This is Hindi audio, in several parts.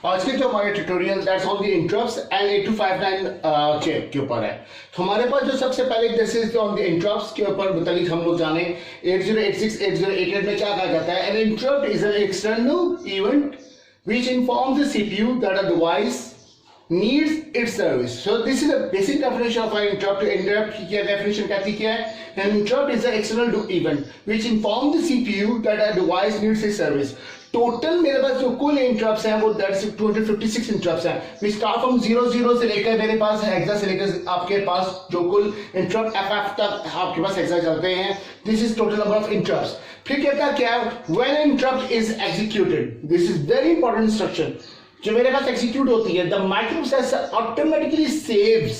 आज के जो हमारे tutorial that's on the interrupts and 8259 chip के ऊपर है। तो हमारे पास जो सबसे पहले this is on the interrupts के ऊपर मुतालिक हम लोग जाने 8086 8088 में क्या कहा जाता है। An interrupt is an external event which informs the CPU that a device needs its service. So this is a basic definition of an interrupt. Interrupt की क्या definition कहती क्या है? An interrupt is an external event which informs the CPU that a device needs its service. Total मेरे पास जो कुल इंटरप्ट्स हैं वो 256 इंटरप्ट्स हैं। We start from 00 से लेकर मेरे पास हेक्सा से लेकर आपके पास जो कुल इंटरप्ट FF तक आपके पास हेक्सा चलते हैं। This is total number of interrupts. फिर कहता क्या है? When an interrupt is executed, this is very important instruction. जो मेरे पास एग्जीक्यूट होती है, द माइक्रोप्रोसेसर ऑटोमेटिकली सेव्स,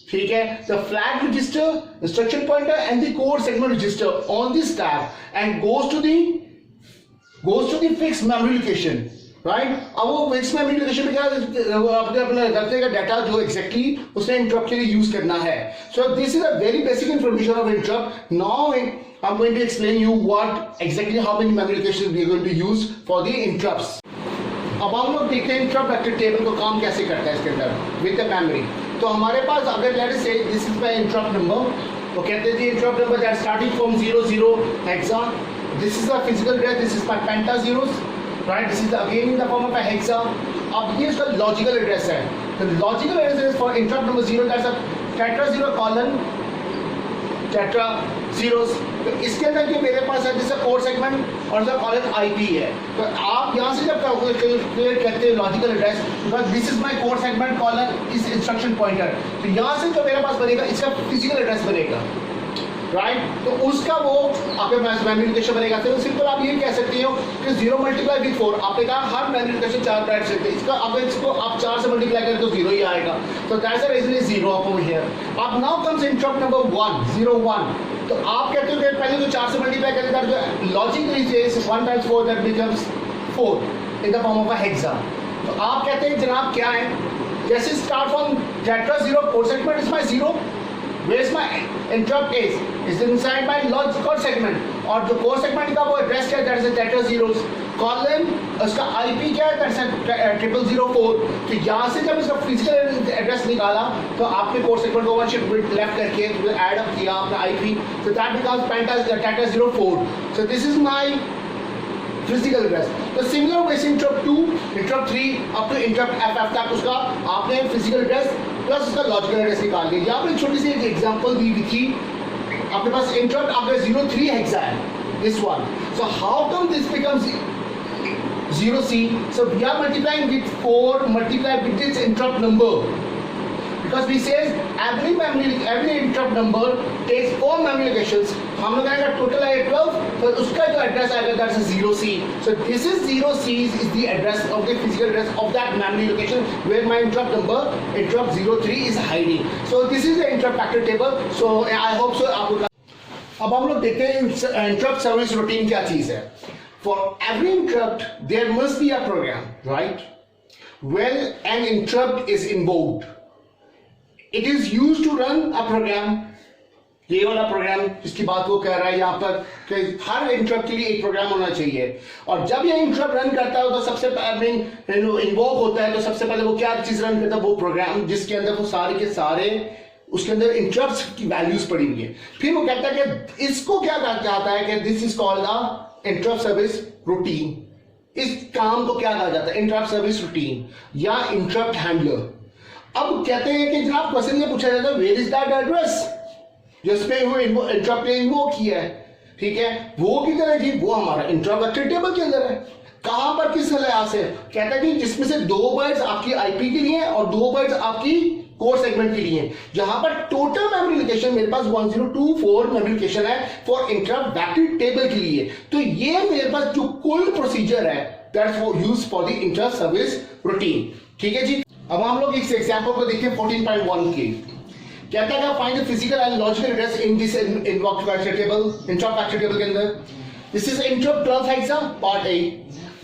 ठीक है, the flag register, instruction pointer and the code segment register on the stack and goes to the fix memory location, right. अब वो फिक्स मेमोरी लोकेशन में क्या अपने रखते का डाटा जो एग्जैक्टली उसने इंटरप्ट के लिए यूज करना है। So this is a very basic information of interrupt. Now I'm going to explain you what exactly how many memory locations we are going to use for the interrupts. अब हम लोग देखते हैं इंटरप्ट वेक्टर टेबल को काम कैसे करता है इसके अंदर विद द मेमोरी। तो हमारे पास अगर let us say this is my interrupt number, तो कहते हैं जी interrupt number that starting from 00 hexa, this is the physical address, this is my penta zeros, right, this is again in the form of a hexa. अब ये इसका लॉजिकल एड्रेस है, तो logical address is for interrupt number 0 that's a tetra 0 colon tetra zeros। तो इसके अंदर जो मेरे पास है जैसे कोड सेगमेंट और जो कॉलेज आईपी है, तो आप यहाँ से जब क्लियर करते हैं logical address, because this is my code segment caller is instruction pointer, तो यहाँ से जो मेरे पास बनेगा इसका फिजिकल एड्रेस बनेगा, राइट। तो उसका वो आपके पास मेमोरी लोकेशन बनेगा। तो सिंपल आप ये कह सकते हो कि 0 मल्टीप्लाई विद 4, आपने कहा हर मेमोरी लोकेशन 4 बाइट्स है, इसका अगर इसको आप 4 से मल्टीप्लाई करें तो 0 ही आएगा। तो that's the reason is 0 up over here. अब नाउ कम्स इंटरप्ट नंबर 1 0 1। तो आप कहते हो कि पहले तो 4 से मल्टीप्लाई करें दैट जो logic is 1 times 4 that becomes 4 in the form of a hexa. तो आप कहते हैं जनाब क्या है, जैसे start from tetra 0 code segment is my 0, where is my interrupt is inside my logical segment, और जो कोड सेगमेंट का वो एड्रेस क्या है that is tetra zeros colon, उसका आईपी क्या है दैट इज 0004। तो यहाँ से जब इसका फिजिकल एड्रेस निकाला तो आपके कोड सेगमेंट को 1 शिफ्ट बिट लेफ्ट करके ऐड अप किया अपना IP, so that becomes penta tetra 04। so this is my physical address। तो similar ways interrupt 2 interrupt 3 up to interrupt FF तक उसका आपने फिजिकल एड्रेस प्लस उसका लॉजिकल एड्रेस निकाल लिया। यहाँ पर छोटी सी एक एग्जांपल दी हुई थी, आपके पास इंटरप्ट आपका 03 हेक्सा है, this one. So how come this becomes 0C? So we are multiplying with 4 multiplied with this interrupt number, because we says every interrupt number takes 4 memory locations। हम लोग आएगा टोटल है 12, तो उसका जो एड्रेस आएगा that's 0C। so this is 0C is the address of the physical address of that memory location where my interrupt number interrupt 03 is hiding। so this is the interrupt vector table। so I hope so आपको। अब हम लोग देखते हैं इंटरप्ट सर्विस रूटीन क्या चीज है। For every interrupt there must be a program, right? When an interrupt is invoked, it is used to run a program। ये वाला प्रोग्राम जिसकी बात वो कह रहा है यहाँ पर कि हर इंटरप्ट के लिए एक प्रोग्राम होना चाहिए, और जब ये इंटरप्ट रन करता है तो सबसे पहले इन्वोक होता है, तो सबसे पहले वो क्या चीज रन करता है, वो प्रोग्राम जिसके अंदर वो सारे के सारे उसके अंदर इंटरप्ट्स की वैल्यूज पड़ी हुई है। फिर वो कहता है कि इसको क्या कहता है कि this is called the interrupt service routine. इस काम को क्या कहा जाता है, इंटरप्ट सर्विस रूटीन या इंटरप्ट हैंडलर। अब कहते हैं कि जनाब क्वेश्चन ये पूछा जाता है वेयर इज दैट एड्रेस जिसपे वो इंटरप्ट ने इन्वोक किया है, ठीक है, वो किधर है जी, वो हमारा इंटरप्ट वेक्टर टेबल के अंदर है। कहां पर किस लिहाज से, कहता है कि जिसमें से 2 बाइट्स आपकी आईपी के लिए और 2 बाइट्स आपकी कोड सेगमेंट के लिए, जहां पर टोटल मेमोरी लोकेशन मेरे पास 1024 मेमोरी लोकेशन है फॉर इंटरप्ट वेक्टर टेबल के लिए। तो ये मेरे पास जो कुल प्रोसीजर है that's for use for the interrupt service routine, ठीक है जी। अब हम लोग इस एग्जांपल को देखिए 14.1 की। कहता है find the physical and logical address in this invoked vector table, interrupt vector table के अंदर। This is interrupt 12 hexa part A।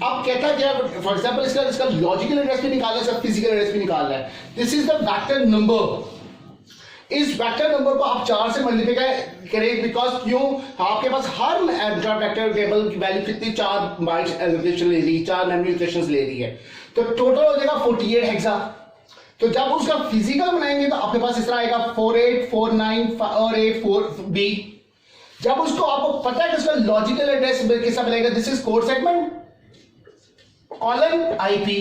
अब कहता है फॉर एग्जांपल इसका लॉजिकल एड्रेस भी निकालना है, इसका फिजिकल एड्रेस भी निकालना है। This is the vector number इस वेक्टर नंबर को आप 4 से मल्टीप्लाई करें, बिकॉज क्यों, आपके पास हर वेक्टर टेबल की वैल्यू कितनी 4 बाइट्स एलोकेशन ले रही है, 4 मेमोरी लोकेशंस ले रही है, तो टोटल हो जाएगा 48 हेक्सा। तो जब उसका फिजिकल बनाएंगे तो आपके पास इस तरह आएगा 48, 49 और 4B। जब उसको आपको पता है कि उसका लॉजिकल एड्रेस कैसा बनेगा, this is code segment colon IP,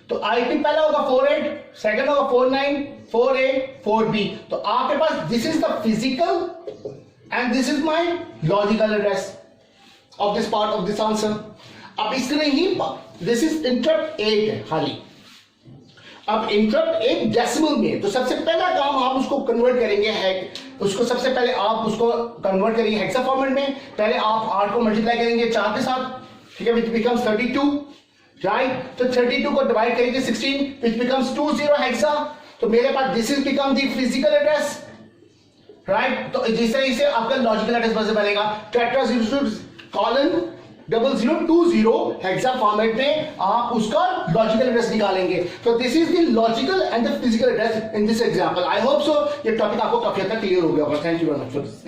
तो IP पहला होगा 48, सेकंड होगा 49, 4A, 4B। तो आपके पास this is the physical and this is my logical address of this part of this answer. अब इस तरह ही दिस इज इंटरप्ट 8 है खाली। अब इंटरप्ट 8 डेसिमल में, तो सबसे पहला काम आप उसको कन्वर्ट करेंगे है, उसको सबसे पहले आप उसको कन्वर्ट करेंगे हेक्सा फॉर्मेट में। पहले आप 8 को मल्टीप्लाई करेंगे 4 के साथ, ठीक है, विच बिकम्स 32, राइट। तो 32 को डिवाइड करेंगे 16 विच बिकम्स 20 हेक्सा। तो मेरे पास this is become the physical address, right. तो जिस तरह से आपका लॉजिकल एड्रेस बनेगा टेट्रा 0 कॉलन 0020 हेक्सा फॉर्मेट में आप उसका लॉजिकल एड्रेस निकालेंगे। तो this is the logical and the physical address in this example. I hope so ये टॉपिक आपको काफी हद तक क्लियर हो गया होगा। Thank you very much for this.